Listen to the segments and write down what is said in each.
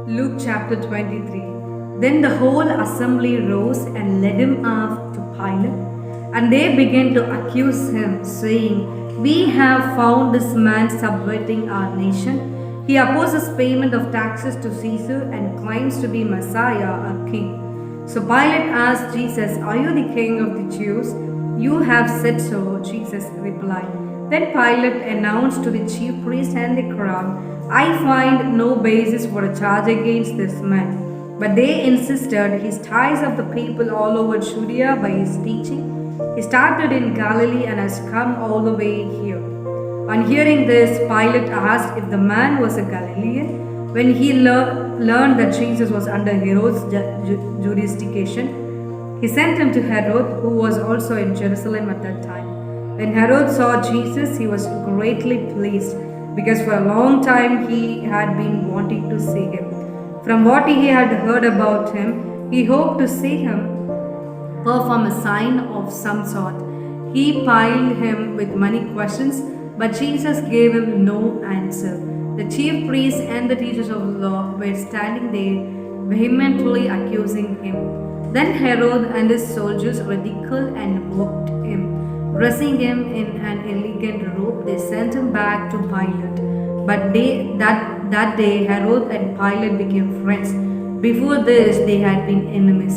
Luke chapter 23. Then the whole assembly rose and led him off to Pilate, and they began to accuse him, saying, "We have found this man subverting our nation. He opposes payment of taxes to Caesar and claims to be Messiah, our king." So Pilate asked Jesus, "Are you the king of the Jews?" "You have said so," Jesus replied. Then Pilate announced to the chief priests and the crowd, "I find no basis for a charge against this man." But they insisted he stirs up the people all over Judea by his teaching. He started in Galilee and has come all the way here. On hearing this, Pilate asked if the man was a Galilean. When he learned that Jesus was under Herod's jurisdiction, he sent him to Herod, who was also in Jerusalem at that time. When Herod saw Jesus, he was greatly pleased, because for a long time he had been wanting to see him. From what he had heard about him, he hoped to see him perform a sign of some sort. He plied him with many questions, but Jesus gave him no answer. The chief priests and the teachers of the law were standing there, vehemently accusing him. Then Herod and his soldiers ridiculed and mocked him. Dressing him in an elegant robe, they sent him back to Pilate. But that day, Herod and Pilate became friends. Before this, they had been enemies.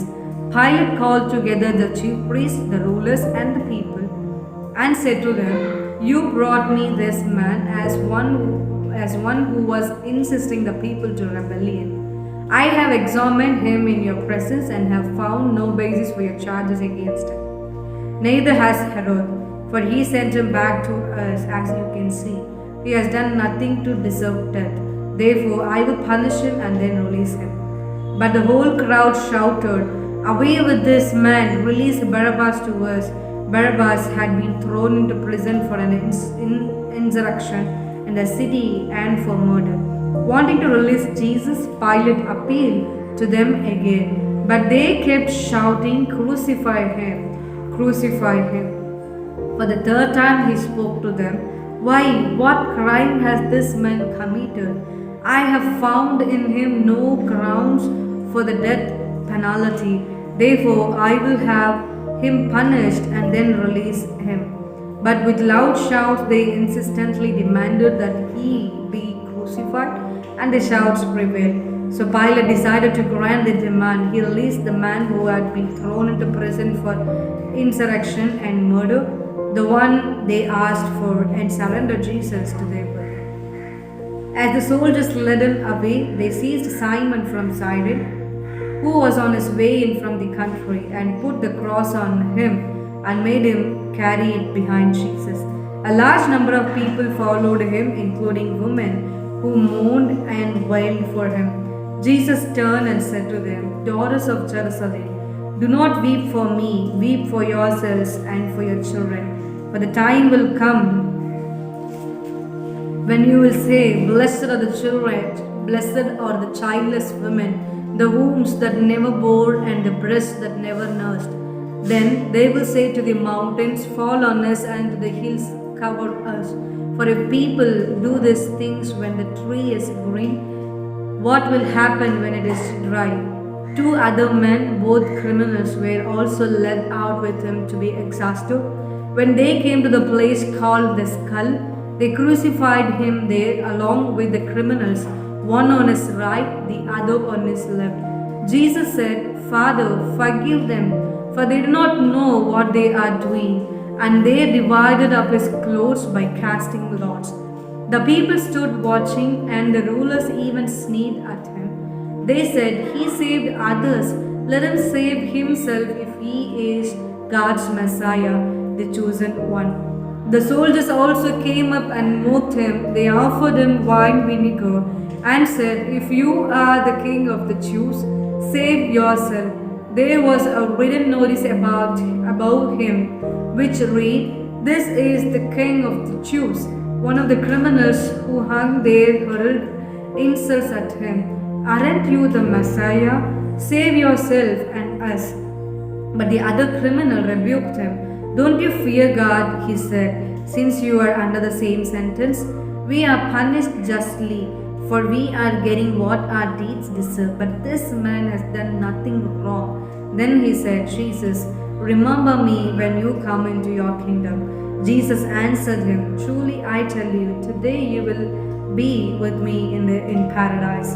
Pilate called together the chief priests, the rulers, and the people, and said to them, "You brought me this man as one who was insisting the people to rebellion. I have examined him in your presence and have found no basis for your charges against him. Neither has Herod, for he sent him back to us, as you can see. He has done nothing to deserve death. Therefore, I will punish him and then release him." But the whole crowd shouted, "Away with this man! Release Barabbas to us!" Barabbas had been thrown into prison for an insurrection in the city and for murder. Wanting to release Jesus, Pilate appealed to them again, but they kept shouting, "Crucify him! Crucify him!" For the third time he spoke to them, "Why, what crime has this man committed? I have found in him no grounds for the death penalty. Therefore, I will have him punished and then release him." But with loud shouts, they insistently demanded that he be crucified, and the shouts prevailed. So Pilate decided to grant the demand. He released the man who had been thrown into prison for insurrection and murder, the one they asked for, and surrendered Jesus to their will. As the soldiers led him away, they seized Simon from Cyrene, who was on his way in from the country, and put the cross on him and made him carry it behind Jesus. A large number of people followed him, including women who mourned and wailed for him. Jesus turned and said to them, "Daughters of Jerusalem, do not weep for me, weep for yourselves and for your children. For the time will come when you will say, 'Blessed are the children, blessed are the childless women, the wombs that never bore and the breasts that never nursed.' Then they will say to the mountains, 'Fall on us,' and to the hills, 'Cover us.' For if people do these things when the tree is green, what will happen when it is dry?" 2 other men, both criminals, were also led out with him to be exhausted. When they came to the place called the Skull, they crucified him there along with the criminals, one on his right, the other on his left. Jesus said, "Father, forgive them, for they do not know what they are doing." And they divided up his clothes by casting lots. The people stood watching, and the rulers even sneered at him. They said, "He saved others. Let him save himself if he is God's Messiah, the chosen one." The soldiers also came up and mocked him. They offered him wine vinegar and said, "If you are the king of the Jews, save yourself." There was a written notice above him which read, "This is the king of the Jews." One of the criminals who hung there hurled insults at him. "Aren't you the Messiah? Save yourself and us." But the other criminal rebuked him. "Don't you fear God," he said, "since you are under the same sentence. We are punished justly, for we are getting what our deeds deserve. But this man has done nothing wrong. Then he said, Jesus, remember me when you come into your kingdom. Jesus answered him, truly I tell you, today you will be with me in paradise.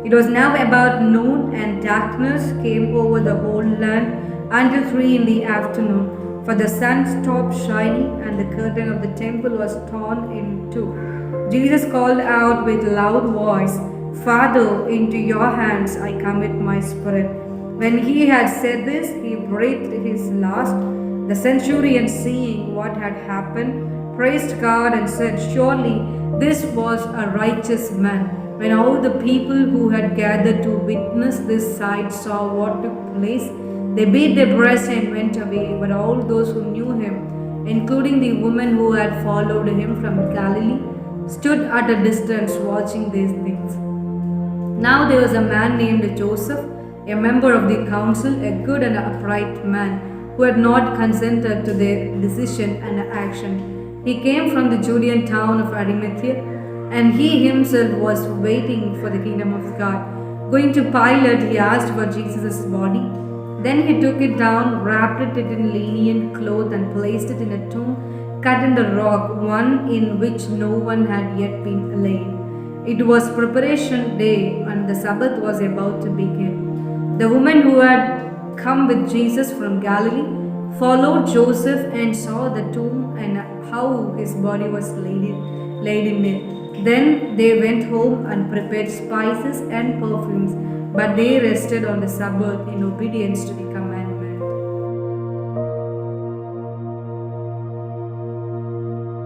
It was now about noon, and darkness came over the whole land until 3 in the afternoon. For the sun stopped shining, and the curtain of the temple was torn in two. Jesus called out with loud voice, Father, into your hands I commit my spirit. When he had said this, he breathed his last. The centurion, seeing what had happened, praised God and said, surely this was a righteous man. When all the people who had gathered to witness this sight saw what took place, they beat their breasts and went away. But all those who knew him, including the woman who had followed him from Galilee, stood at a distance watching these things. Now there was a man named Joseph, a member of the council, a good and upright man, who had not consented to their decision and action. He came from the Judean town of Arimathea, and he himself was waiting for the kingdom of God. Going to Pilate, he asked for Jesus' body. Then he took it down, wrapped it in linen cloth, and placed it in a tomb cut in the rock, one in which no one had yet been laid. It was preparation day, and the Sabbath was about to begin. The woman who had come with Jesus from Galilee followed Joseph and saw the tomb and how his body was laid in it. Then they went home and prepared spices and perfumes, but they rested on the Sabbath in obedience to the